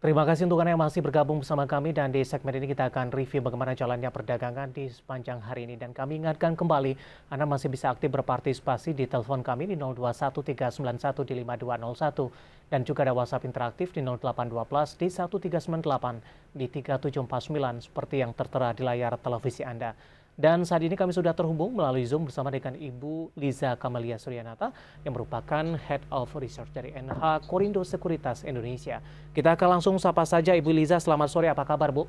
Terima kasih untuk Anda yang masih bergabung bersama kami dan di segmen ini kita akan review bagaimana jalannya perdagangan di sepanjang hari ini. Dan kami ingatkan kembali, Anda masih bisa aktif berpartisipasi di telepon kami di 021391 di 5201 dan juga ada WhatsApp interaktif di 0812 di 1398 di 3749 seperti yang tertera di layar televisi Anda. Dan saat ini kami sudah terhubung melalui Zoom bersama dengan Ibu Liza Kamalia Suryanata yang merupakan Head of Research dari NH Korindo Sekuritas Indonesia. Kita akan langsung sapa saja Ibu Liza. Selamat sore, apa kabar Bu?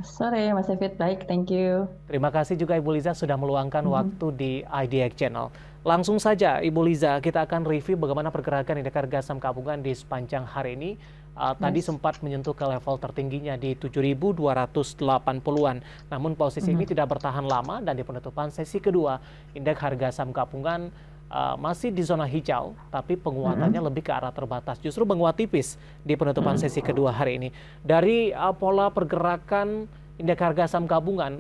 Sore Mas David, baik, thank you. Terima kasih juga Ibu Liza sudah meluangkan waktu di IDX Channel. Langsung saja Ibu Liza, kita akan review bagaimana pergerakan indeks harga saham gabungan di sepanjang hari ini. Tadi Yes. sempat menyentuh ke level tertingginya di 7.280-an. Namun posisi ini tidak bertahan lama dan di penutupan sesi kedua, indeks harga saham gabungan masih di zona hijau, tapi penguatannya lebih ke arah terbatas. Justru menguat tipis di penutupan sesi kedua hari ini. Dari pola pergerakan indeks harga saham gabungan,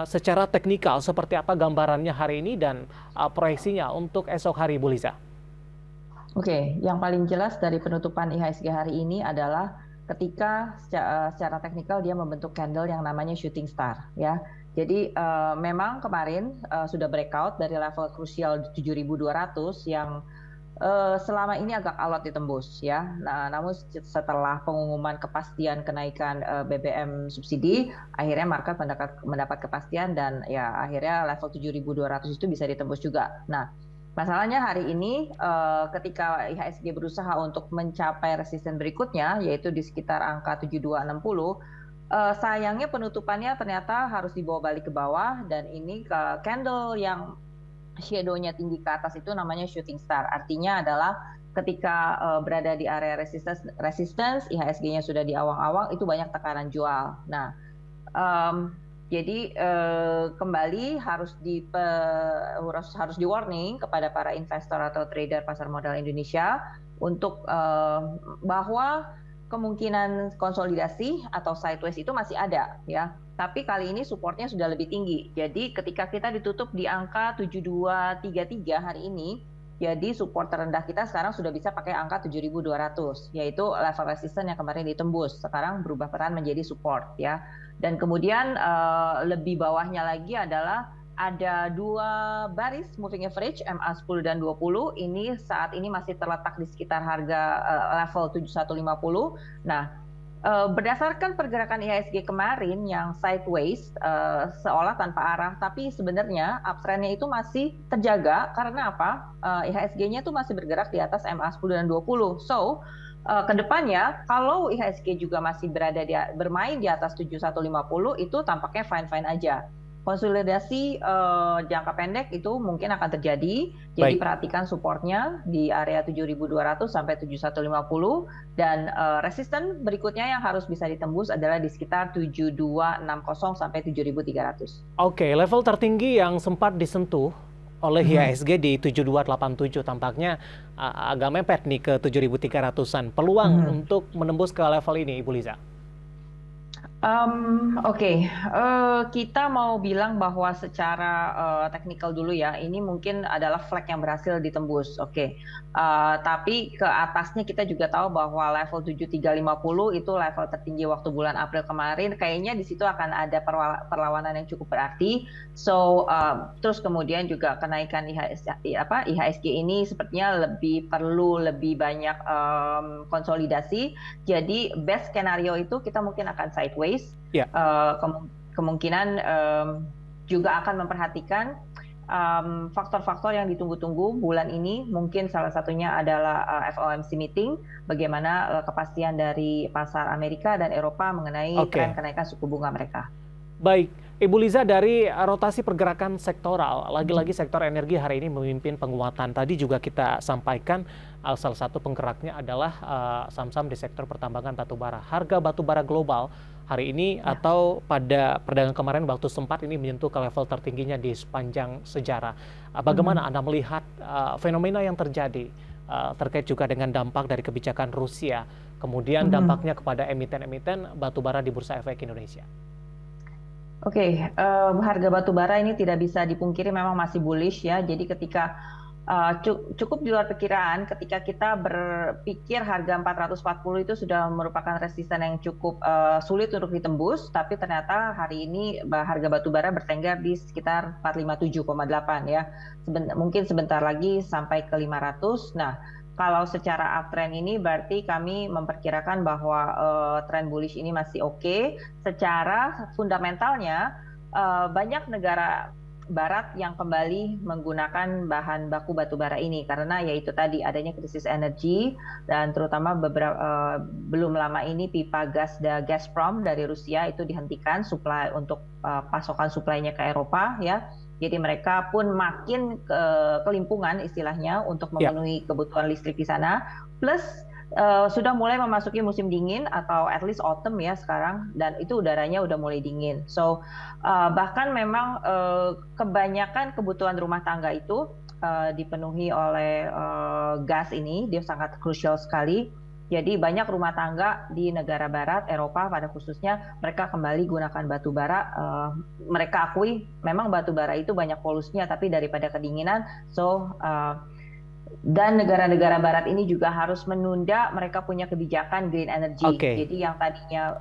secara teknikal seperti apa gambarannya hari ini dan proyeksinya untuk esok hari, Bu Liza? Oke, yang paling jelas dari penutupan IHSG hari ini adalah ketika secara teknikal dia membentuk candle yang namanya shooting star, ya. Jadi memang kemarin sudah breakout dari level krusial 7.200 yang selama ini agak alot ditembus, ya. Nah, namun setelah pengumuman kepastian kenaikan BBM subsidi, akhirnya market mendapat kepastian dan ya akhirnya level 7.200 itu bisa ditembus juga. Nah, masalahnya hari ini ketika IHSG berusaha untuk mencapai resisten berikutnya, yaitu di sekitar angka 7260, sayangnya penutupannya ternyata harus dibawa balik ke bawah, dan ini ke candle yang shadow-nya tinggi ke atas itu namanya shooting star. Artinya adalah ketika berada di area resistance, IHSG-nya sudah di awang-awang, itu banyak tekanan jual. Nah, jadi kembali harus di warning kepada para investor atau trader pasar modal Indonesia untuk bahwa kemungkinan konsolidasi atau sideways itu masih ada, ya. Tapi kali ini supportnya sudah lebih tinggi. Jadi ketika kita ditutup di angka 7233 hari ini, jadi support terendah kita sekarang sudah bisa pakai angka 7.200, yaitu level resistance yang kemarin ditembus. Sekarang berubah peran menjadi support, ya. Dan kemudian lebih bawahnya lagi adalah ada dua baris moving average MA10 dan 20. Ini saat ini masih terletak di sekitar harga level 7150. Nah, berdasarkan pergerakan IHSG kemarin yang sideways, seolah tanpa arah, tapi sebenarnya uptrendnya itu masih terjaga. Karena apa? IHSG-nya itu masih bergerak di atas MA10 dan 20. So, kedepannya kalau IHSG juga masih bermain di atas 7150, itu tampaknya fine-fine aja. Konsolidasi jangka pendek itu mungkin akan terjadi. Jadi Baik. perhatikan supportnya di area 7.200 sampai 7150, dan resisten berikutnya yang harus bisa ditembus adalah di sekitar 7260 sampai 7300. Oke, level tertinggi yang sempat disentuh oleh IHSG di 7287 tampaknya agak mepet nih ke 7300-an. Peluang untuk menembus ke level ini, Ibu Liza? Oke, kita mau bilang bahwa secara teknikal dulu ya, ini mungkin adalah flag yang berhasil ditembus. Oke. Tapi ke atasnya kita juga tahu bahwa level 7350 itu level tertinggi waktu bulan April kemarin. Kayaknya di situ akan ada perlawanan yang cukup berarti. So, terus kemudian juga kenaikan IHSG ini sepertinya perlu lebih banyak konsolidasi. Jadi best skenario itu kita mungkin akan sideways. Ya. Kemungkinan juga akan memperhatikan faktor-faktor yang ditunggu-tunggu bulan ini. Mungkin salah satunya adalah FOMC meeting, bagaimana kepastian dari pasar Amerika dan Eropa mengenai tren kenaikan suku bunga mereka. Baik, Ibu Liza, dari rotasi pergerakan sektoral, lagi-lagi sektor energi hari ini memimpin penguatan. Tadi juga kita sampaikan salah satu penggeraknya adalah saham-saham di sektor pertambangan batubara. Harga batubara global hari ini atau pada perdagangan kemarin waktu sempat ini menyentuh ke level tertingginya di sepanjang sejarah. Bagaimana Anda melihat fenomena yang terjadi terkait juga dengan dampak dari kebijakan Rusia, kemudian dampaknya kepada emiten-emiten batubara di Bursa Efek Indonesia? Oke, harga batu bara ini tidak bisa dipungkiri memang masih bullish ya. Jadi ketika cukup di luar perkiraan ketika kita berpikir harga 440 itu sudah merupakan resisten yang cukup sulit untuk ditembus, tapi ternyata hari ini harga batu bara bertengger di sekitar 457,8 ya. Mungkin sebentar lagi sampai ke 500. Nah, kalau secara uptrend ini berarti kami memperkirakan bahwa tren bullish ini masih oke. Secara fundamentalnya banyak negara Barat yang kembali menggunakan bahan baku batu bara ini karena yaitu tadi adanya krisis energi dan terutama belum lama ini pipa gas Gazprom dari Rusia itu dihentikan supply untuk pasokan suplainya ke Eropa ya. Jadi mereka pun makin kelimpungan istilahnya untuk memenuhi kebutuhan listrik di sana. Plus sudah mulai memasuki musim dingin atau at least autumn ya sekarang, dan itu udaranya udah mulai dingin. So bahkan memang kebanyakan kebutuhan rumah tangga itu dipenuhi oleh gas ini, dia sangat krusial sekali. Jadi banyak rumah tangga di negara barat, Eropa pada khususnya, mereka kembali gunakan batu bara. Mereka akui memang batu bara itu banyak polusinya, tapi daripada kedinginan, dan negara-negara barat ini juga harus menunda mereka punya kebijakan green energy. Jadi yang tadinya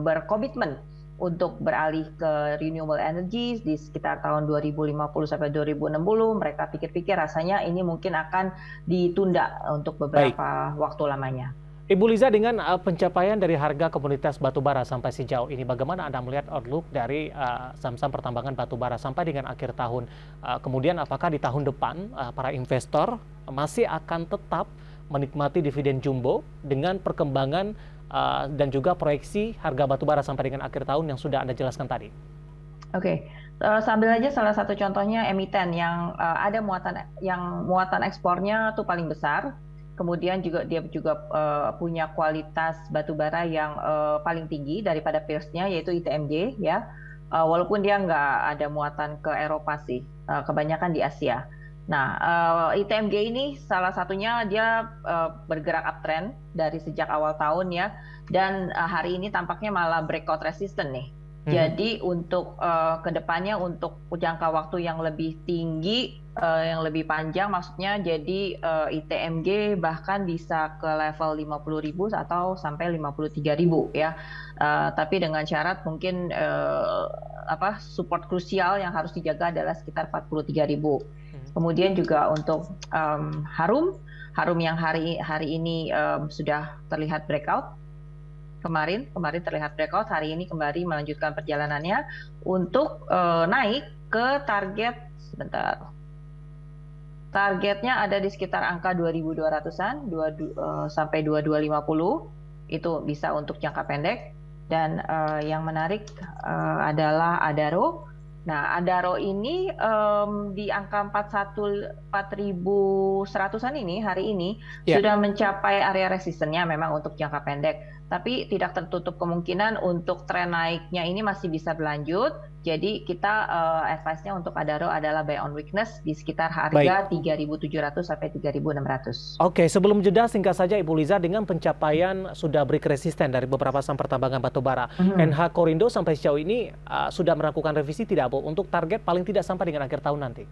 berkomitmen untuk beralih ke renewable energy di sekitar tahun 2050 sampai 2060, mereka pikir-pikir rasanya ini mungkin akan ditunda untuk beberapa waktu lamanya. Ibu Liza, dengan pencapaian dari harga komoditas batubara sampai sejauh ini, bagaimana Anda melihat outlook dari saham-saham pertambangan batubara sampai dengan akhir tahun? Kemudian apakah di tahun depan para investor masih akan tetap menikmati dividen jumbo dengan perkembangan dan juga proyeksi harga batubara sampai dengan akhir tahun yang sudah Anda jelaskan tadi? Oke. Sambil aja salah satu contohnya emiten yang ada muatan ekspornya tuh paling besar. Kemudian dia juga punya kualitas batubara yang paling tinggi daripada peersnya, yaitu ITMG ya. Walaupun dia nggak ada muatan ke Eropa sih, kebanyakan di Asia. Nah, ITMG ini salah satunya dia bergerak uptrend dari sejak awal tahun ya, dan hari ini tampaknya malah breakout resistant nih. Jadi untuk kedepannya untuk jangka waktu yang lebih tinggi, yang lebih panjang maksudnya, jadi ITMG bahkan bisa ke level 50.000 atau sampai 53.000 ya. Tapi dengan syarat mungkin support krusial yang harus dijaga adalah sekitar 43.000. Kemudian juga untuk Harum yang hari ini sudah terlihat breakout. Kemarin terlihat breakout, hari ini kembali melanjutkan perjalanannya untuk naik ke target, targetnya ada di sekitar angka 2.200-an, sampai 2.250, itu bisa untuk jangka pendek. Dan yang menarik adalah Adaro. Nah, Adaro ini di angka 4.100-an ini hari ini sudah mencapai area resistennya memang untuk jangka pendek. Tapi tidak tertutup kemungkinan untuk tren naiknya ini masih bisa berlanjut. Jadi kita advice-nya untuk Adaro adalah buy on weakness di sekitar harga 3.700 sampai 3.600. Oke, sebelum jeda singkat saja Ibu Liza, dengan pencapaian sudah break resisten dari beberapa saham pertambangan batubara, NH Korindo sampai sejauh ini sudah melakukan revisi tidak Bu untuk target paling tidak sampai dengan akhir tahun nanti?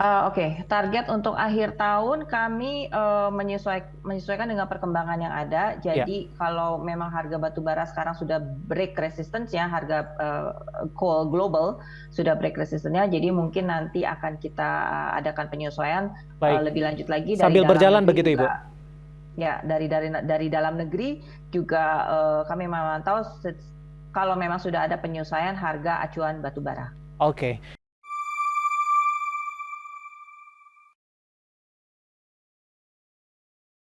Oke, target untuk akhir tahun kami menyesuaikan dengan perkembangan yang ada. Jadi kalau memang harga batubara sekarang sudah break resistance ya, harga coal global sudah break resistance-nya, jadi mungkin nanti akan kita adakan penyesuaian lebih lanjut lagi dari sambil berjalan begitu Ibu. Ya, dari dalam negeri juga kami memantau kalau memang sudah ada penyesuaian harga acuan batubara. Oke.